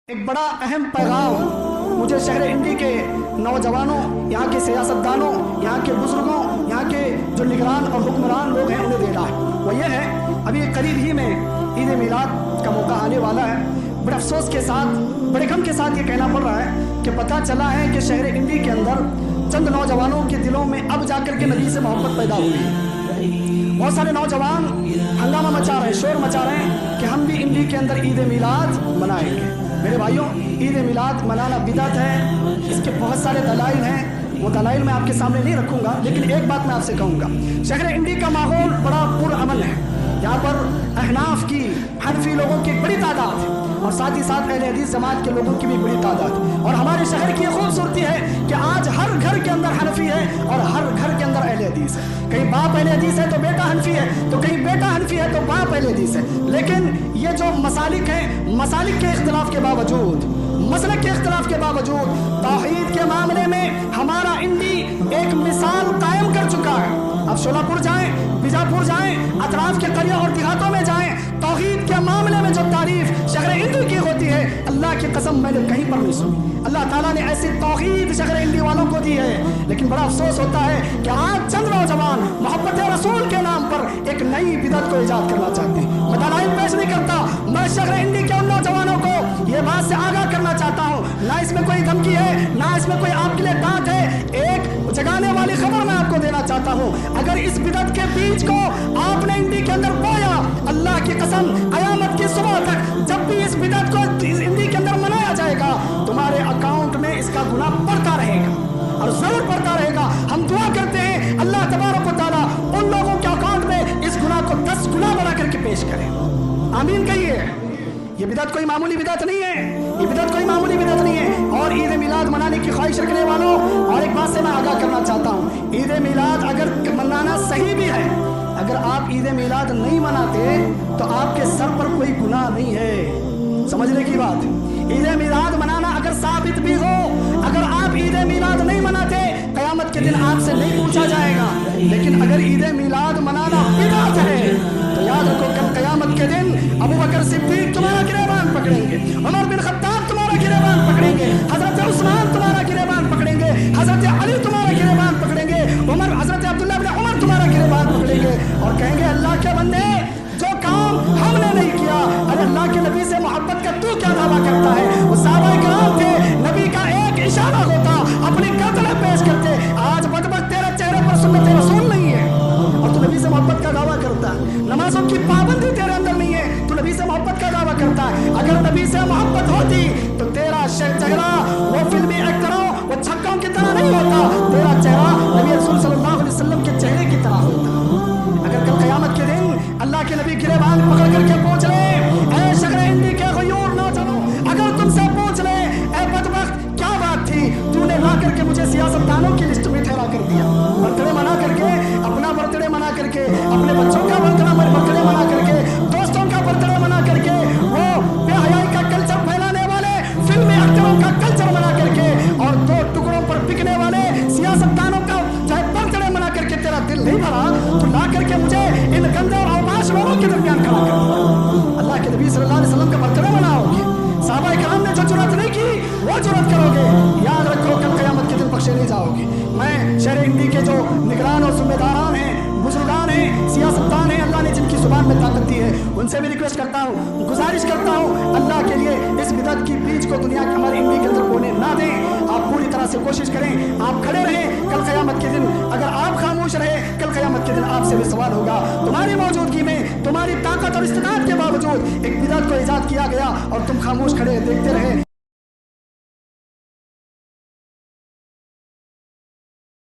एक बड़ा अहम पैगाम मुझे शहर इंडी के नौजवानों, यहाँ के सियासतदानों, यहाँ के बुजुर्गों, यहाँ के जो निगरान और हुक्मरान लोग हैं उन्हें दे रहा है। वो ये है, अभी करीब ही में ईद मिलाद का मौका आने वाला है। बड़े अफसोस के साथ, बड़े गम के साथ ये कहना पड़ रहा है कि पता चला है कि शहर इंडी के अंदर चंद नौजवानों के दिलों में अब जाकर के नबी से मोहब्बत पैदा हुई है। बहुत सारे नौजवान हंगामा मचा रहे हैं, शोर मचा रहे हैं कि हम भी इंडी के अंदर ईद मिलाद मनाएंगे। मेरे भाइयों, ईद मिलाद मनाना बिदअत है, इसके बहुत सारे दलाइल हैं। वो दलाइल मैं आपके सामने नहीं रखूंगा, लेकिन एक बात मैं आपसे कहूंगा, शहर इंडी का माहौल बड़ा पुरअमन है। यहाँ पर अहनाफ की, हनफी लोगों की बड़ी तादाद है और साथ ही साथ अहले हदीस जमात के लोगों की भी बड़ी तादाद है। और हमारे शहर की खूबसूरती है कि आज हर घर के अंदर हनफी है और हर घर के अंदर अहले हदीस है। कहीं बाप अहले हदीस है तो बेटा हनफी है, तो कहीं बेटा हनफी है तो बाप अहले हदीस है। लेकिन ये जो मसालिक हैं, मसालिक के इख्तिलाफ के बावजूद, मसलक के इख्तिलाफ के बावजूद, तौहीद के मामले में हमारा इंडी एक मिसाल कायम कर चुका है। अब शोलापुर जाएं, बीजापुर जाएं, अतराफ के करिया और देहातों में जाएं, तौहीद के मामले में जो तारीफ शहर इंडी की होती है, अल्लाह की कसम मैंने कहीं पर नहीं सुनी। अल्लाह ताला ने ऐसी तौहीद शहर इंडी वालों को दी है। लेकिन बड़ा अफसोस होता है कि आज चंद नौजवान मोहब्बत रसूल के नाम पर एक नई बिदअत को इजाद करना चाहते हैं। मैं दलाइल पेश नहीं करता, मैं शहर इंडी के उन नौजवानों को ये बात से आगाह करना चाहता हूँ, ना इसमें कोई धमकी है, ना इसमें कोई आपके लिए डांट है। एक जगाने वाली खबर मैं आपको देना चाहता हूँ, अगर इस बिदअत के बीज को आपने इंडी के अंदर बोया, अल्लाह की कसम कयामत की सुबह तक जब भी इस बिदअत को इंडी के अंदर मनाया जाएगा, तुम्हारे अकाउंट में इसका गुनाह बढ़ता रहेगा और जरूर बढ़ता रहेगा। हम दुआ करते हैं अल्लाह तबारक व तआला उन लोगों के अकाउंट में इस गुनाह को 10 गुना बना करके पेश करें। आमीन कहिए। ये बिदअत कोई मामूली बिदअत नहीं है, ये बिदअत कोई मामूली बिदअत नहीं है। और ईद मिलाद मनाने की ख्वाहिश रखने वालों, और एक बात से मैं आगाह करना चाहता हूँ, ईद मिलाद अगर मनाना सही भी है, अगर आप ईद मिलाद नहीं मनाते तो आपके सर पर कोई गुनाह नहीं है। समझने की बात, ईद मिलाद मनाना अगर साबित भी हो, अगर आप ईद मिलाद नहीं मनाते, कयामत के दिन आपसे नहीं पूछा जाएगा। लेकिन अगर ईद मिलाद मनाना बिदअत है तो याद रखो, कल कयामत के दिन अबू बकर सिद्दीक तुम्हारा गिरेबान पकड़ेंगे, उमर बिन खत्ताब तुम्हारा गिरेबान पकड़ेंगे, हजरत उस्मान तुम्हारा गिरेबान पकड़ेंगे, हजरत अली तुम्हारा गिरेबान पकड़ेंगे, हजरत अब्दुल्लाह बिन उमर तुम्हारा गिरेबान पकड़ेंगे और कहेंगे अल्लाह के बंदे, जो काम हमने नहीं किया, अरे अल्लाह के नबी से मोहब्बत का तू क्या दावा करता है। वो सहाबाए किराम थे, नबी का एक इशारा होता अपनी गर्दनें पेश करते। आज बदबख्त तेरे चेहरे पर सुन्नत रसूल नहीं है और तू नबी से मोहब्बत का दावा करता है। नमाजों की पाबंदी तेरे अंदर नहीं है, तू नबी से मोहब्बत का दावा करता है। अगर नबी से मोहब्बत होती तो तेरा चेहरा वो फिल्मी एक्टरों, वो छक्कों की तरह नहीं होता, तेरा चेहरा नबी रसूल सल्लल्लाहु अलैहि वसल्लम के चेहरे की तरह होता। अगर कल क़यामत के दिन अल्लाह के नबी गिरेबान पकड़ करके पूछ ले, ऐ शहर इंडी के गयूर नौजवानों, अगर तुमसे पूछ ले, ऐ बदबख्त क्या बात थी, तूने ला करके मुझे सियासतदानों की लिस्ट में ठहरा कर दिया। बर्थडे मना करके, अपना बर्थडे मना करके, अपने बच्चों का बर्थडे मना करके, दोस्तों का बर्थडे मना करके, वो बेहयाई का कल्चर फैलाने वाले फिल्मी एक्टरों का कल्चर मना करके और दो टुकड़ों पर बिकने वाले सियासतदानों का चाहे बर्थडे मना करके तेरा दिल नहीं भरा, तो ला करके मुझे इन गंदे और अवकाश लोगों के दरमियान खड़ा कर दिया। अल्लाह के नबी सल्लल्लाहु अलैहि वसल्लम का बर्थडे मनाओगे, सहाबाए किराम ने जो जुर्रत नहीं की वो जुर्रत करोगे, याद रखो कल क़यामत के दिन बख्शे नहीं जाओगे। मैं शहर इंडी के जो निगरान और जिम्मेदारान हैं, बुजुर्गान हैं, सियासतदान हैं, अल्लाह ने जिनकी जुबान में ताकत दी है, उनसे भी रिक्वेस्ट करता हूँ, गुजारिश करता हूँ, अल्लाह के लिए इस बिदअत की बीज को दुनिया के हमारे इंडी के अंदर बोने ना दें। आप पूरी तरह से कोशिश करें, आप खड़े रहें। कल क़यामत के दिन अगर आप खामोश रहे, कल क़यामत के दिन आपसे भी सवाल होगा। तुम्हारी मौजूदगी में, तुम्हारी ताकत और इस्तिदाद के बावजूद एक बिदअत को इजाद किया गया और तुम खामोश खड़े देखते रहे।